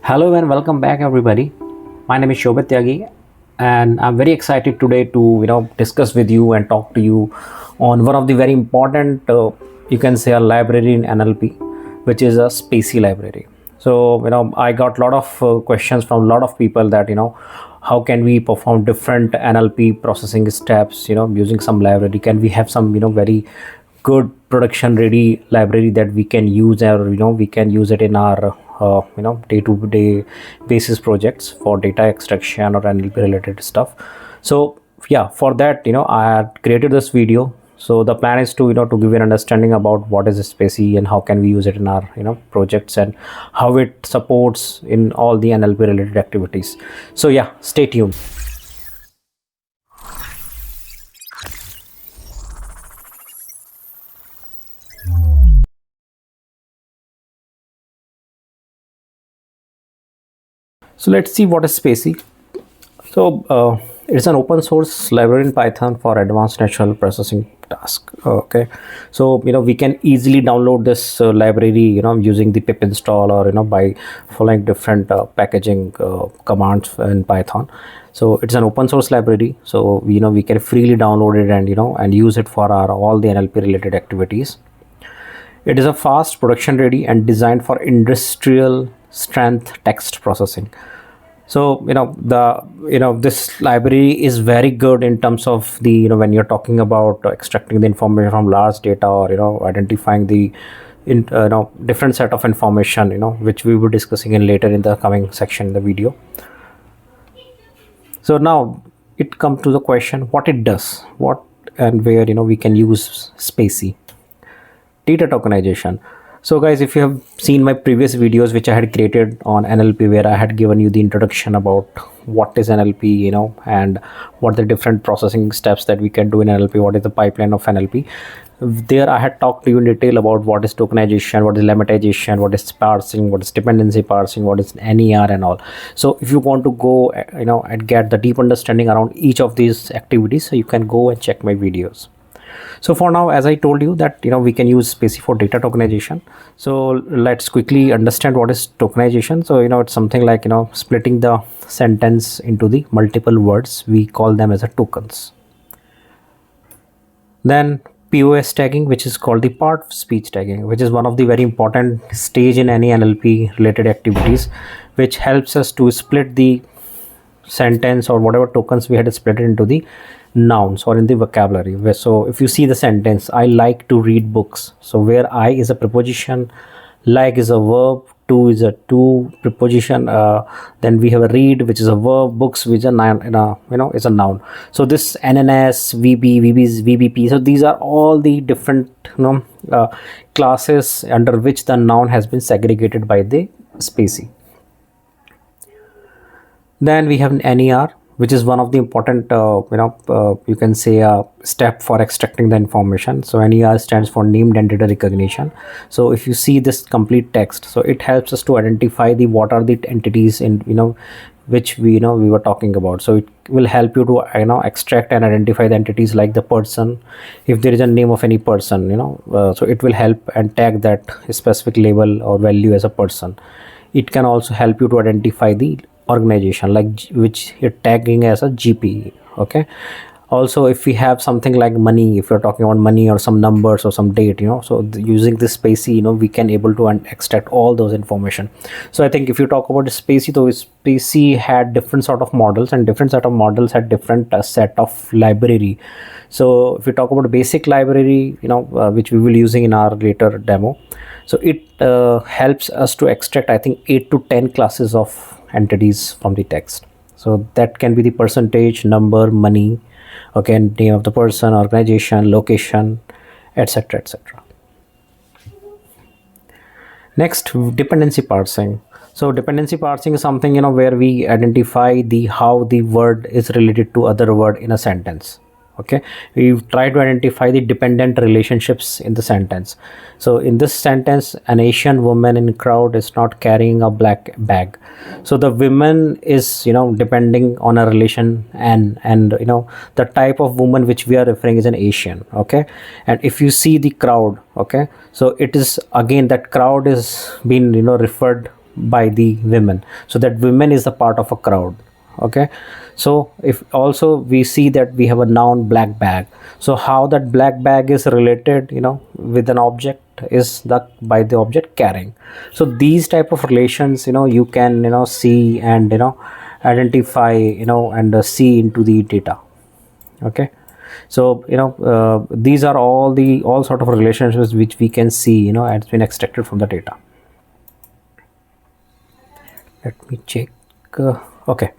Hello and welcome back, everybody. My name is Shobit Tyagi, and I'm very excited today to discuss with you and talk to you on one of the very important, you can say, a library in NLP, which is a spaCy library. So I got a lot of questions from a lot of people that how can we perform different NLP processing steps using some library? Can we have some very good production ready library that we can use, or we can use it in our day-to-day basis projects for data extraction or NLP related stuff. So yeah, for that I had created this video. So the plan is to to give you an understanding about what is spaCy and how can we use it in our projects, and how it supports in all the NLP related activities. So yeah, stay tuned. So let's see what is spaCy. So it's an open source library in Python for advanced natural processing task. Okay, so we can easily download this library using the pip install, or by following different packaging commands in Python. So it's an open source library, so we can freely download it and and use it for our all the NLP related activities. It is a fast, production ready, and designed for industrial strength text processing. So this library is very good in terms of the when you're talking about extracting the information from large data, or identifying the different set of information which we will be discussing in later in the coming section in the video. So now it comes to the question what it does, what and where we can use spaCy. Data tokenization. So guys, if you have seen my previous videos which I had created on NLP, where I had given you the introduction about what is NLP, and what the different processing steps that we can do in NLP, what is the pipeline of NLP. There I had talked to you in detail about what is tokenization, what is lemmatization, what is parsing, what is dependency parsing, what is NER and all. So if you want to go and get the deep understanding around each of these activities, so you can go and check my videos. So for now, as I told you that we can use spaCy for data tokenization. So let's quickly understand what is tokenization. So it's something like splitting the sentence into the multiple words. We call them as a tokens. Then POS tagging, which is called the part speech tagging, which is one of the very important stage in any NLP related activities, which helps us to split the sentence or whatever tokens we had split it into the nouns or in the vocabulary. So if you see the sentence, I like to read books, so where I is a preposition, like is a verb, to is a to preposition, then we have a read, which is a verb, books, which is a noun, is a noun. So this NNS, VBP, so these are all the different classes under which the noun has been segregated by the spaCy. Then we have NER, which is one of the important you can say a step for extracting the information. So NER stands for named entity recognition. So if you see this complete text, so it helps us to identify the what are the entities in which we were talking about. So it will help you to extract and identify the entities, like the person, if there is a name of any person, so it will help and tag that specific label or value as a person. It can also help you to identify the organization, like which you're tagging as a GP. Okay, also if we have something like money, if you're talking about money or some numbers or some date, so using this spaCy we can able to extract all those information. So I think if you talk about the spaCy, though, spaCy had different sort of models, and different set of models had different set of library. So if we talk about a basic library which we will using in our later demo, so it helps us to extract I think 8 to 10 classes of entities from the text. So that can be the percentage, number, money, okay, name of the person, organization, location, etc, etc. Next, dependency parsing. So dependency parsing is something where we identify the how the word is related to other word in a sentence. Okay, we try to identify the dependent relationships in the sentence. So in this sentence, an Asian woman in crowd is not carrying a black bag. So the woman is depending on a relation, and the type of woman which we are referring is an Asian. Okay, and if you see the crowd, okay, so it is again that crowd is being referred by the women, so that women is the part of a crowd. Okay, so if also we see that we have a noun black bag, so how that black bag is related, with an object, is the by the object carrying. So these type of relations, you can see and identify, and see into the data. Okay, so these are all sort of relationships which we can see, has been extracted from the data. Let me check. Okay,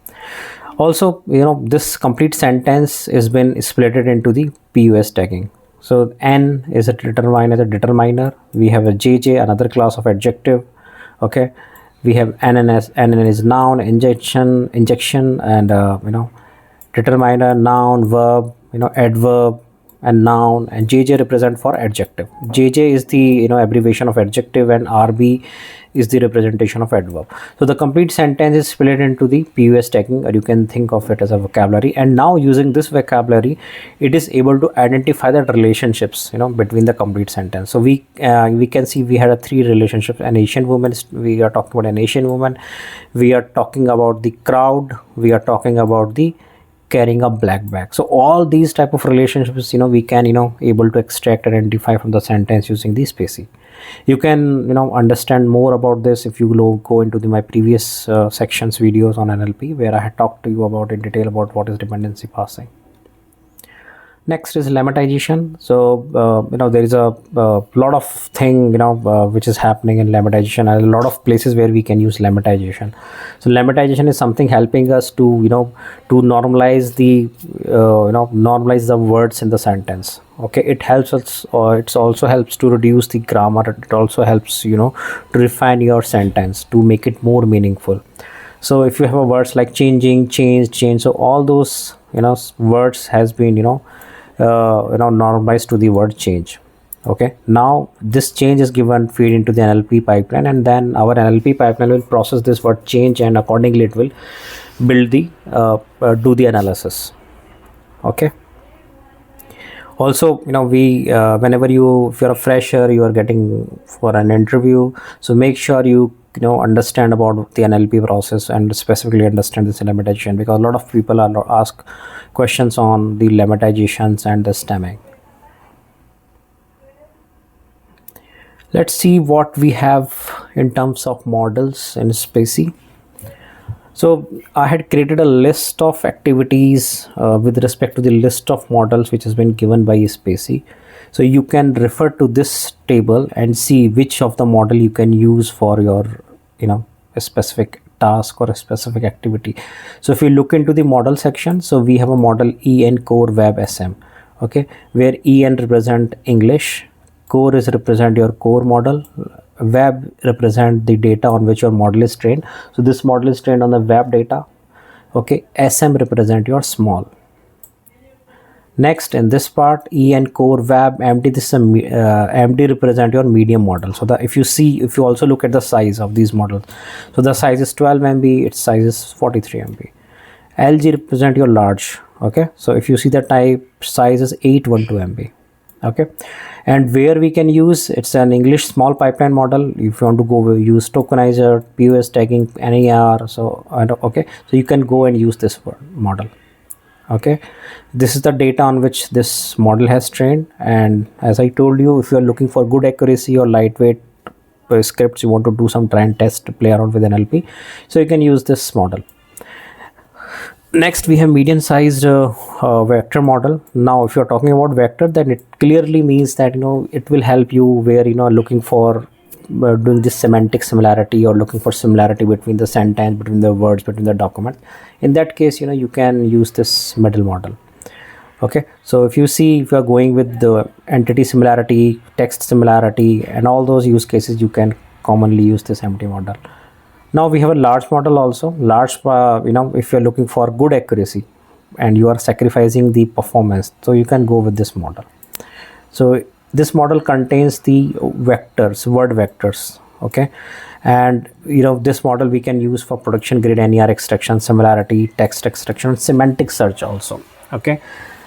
also this complete sentence has been splitted into the pus tagging. So n is a determiner. We have a jj, another class of adjective. Okay, we have nn is noun, injection, and determiner, noun, verb, adverb, and noun, and jj represent for adjective. Jj is the abbreviation of adjective, and rb is the representation of adverb. So the complete sentence is split into the pus tagging, or you can think of it as a vocabulary. And now using this vocabulary, it is able to identify the relationships between the complete sentence. So we can see we had a 3 relationships. An Asian woman, we are talking about an Asian woman, we are talking about the crowd, we are talking about the carrying a black bag. So all these type of relationships we can able to extract, identify from the sentence using the spaCy. You can understand more about this if you go into my previous sections videos on NLP, where I had talked to you about in detail about what is dependency parsing. Next is lemmatization. So there is a lot of thing which is happening in lemmatization, and a lot of places where we can use lemmatization. So lemmatization is something helping us to to normalize the normalize the words in the sentence. Okay, it helps us, or it also helps to reduce the grammar. It also helps to refine your sentence to make it more meaningful. So if you have a words like changing, change, so all those words has been normalized to the word change. Okay, now this change is given feed into the NLP pipeline, and then our NLP pipeline will process this word change, and accordingly it will build the do the analysis. Okay, also we whenever if you're a fresher, you are getting for an interview, so make sure you understand about the NLP process, and specifically understand this lemmatization, because a lot of people are ask questions on the lemmatizations and the stemming. Let's see what we have in terms of models in spaCy. So I had created a list of activities with respect to the list of models which has been given by spaCy. So you can refer to this table and see which of the model you can use for your a specific task or a specific activity. So if you look into the model section, so we have a model en core web sm. Okay, where en represent English, core is represent your core model, web represent the data on which your model is trained. So this model is trained on the web data. Okay, sm represent your small. Next, in this part, en core web empty, this is empty represent your medium model. So that if you also look at the size of these models, so the size is 12 MB, its size is 43 MB. lg represent your large. Okay, so if you see the type, size is 812 MB. Okay, and where we can use, it's an English small pipeline model. If you want to go use tokenizer, pus tagging, ner, so okay, so you can go and use this model. Okay, this is the data on which this model has trained, and as I told you, if you are looking for good accuracy or lightweight scripts, you want to do some try and test, play around with NLP, so you can use this model. Next, we have medium sized vector model. Now if you're talking about vector, then it clearly means that it will help you where looking for doing this semantic similarity, or looking for similarity between the sentence, between the words, between the document. In that case, you can use this middle model. Okay, so if you are going with the entity similarity, text similarity, and all those use cases, you can commonly use this empty model. Now we have a large model also. Large, if you're looking for good accuracy and you are sacrificing the performance, so you can go with this model. So this model contains the vectors, word vectors. Okay, and this model we can use for production grade NER extraction, similarity, text extraction, semantic search also. Okay,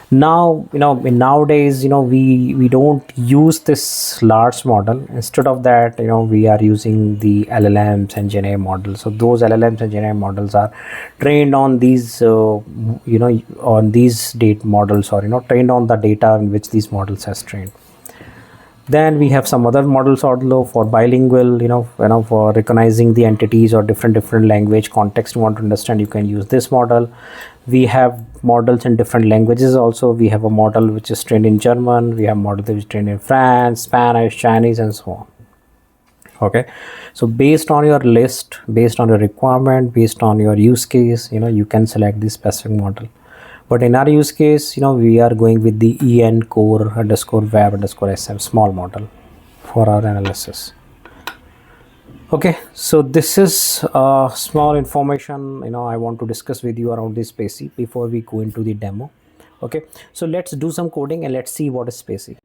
Now, in nowadays, we don't use this large model. Instead of that, we are using the LLMs and GenAI models. So those LLMs and GenAI models are trained on these on these data models, or trained on the data in which these models has trained. Then we have some other models also for bilingual, for recognizing the entities or different language context you want to understand. You can use this model. We have models in different languages also. We have a model which is trained in German. We have model which is trained in France, Spanish, Chinese, and so on. Okay, so based on your list, based on your requirement, based on your use case, you can select the specific model. But in our use case, we are going with the en core underscore web underscore sm small model for our analysis. Okay, so this is small information I want to discuss with you around this spaCy before we go into the demo. Okay, so let's do some coding and let's see what is spaCy.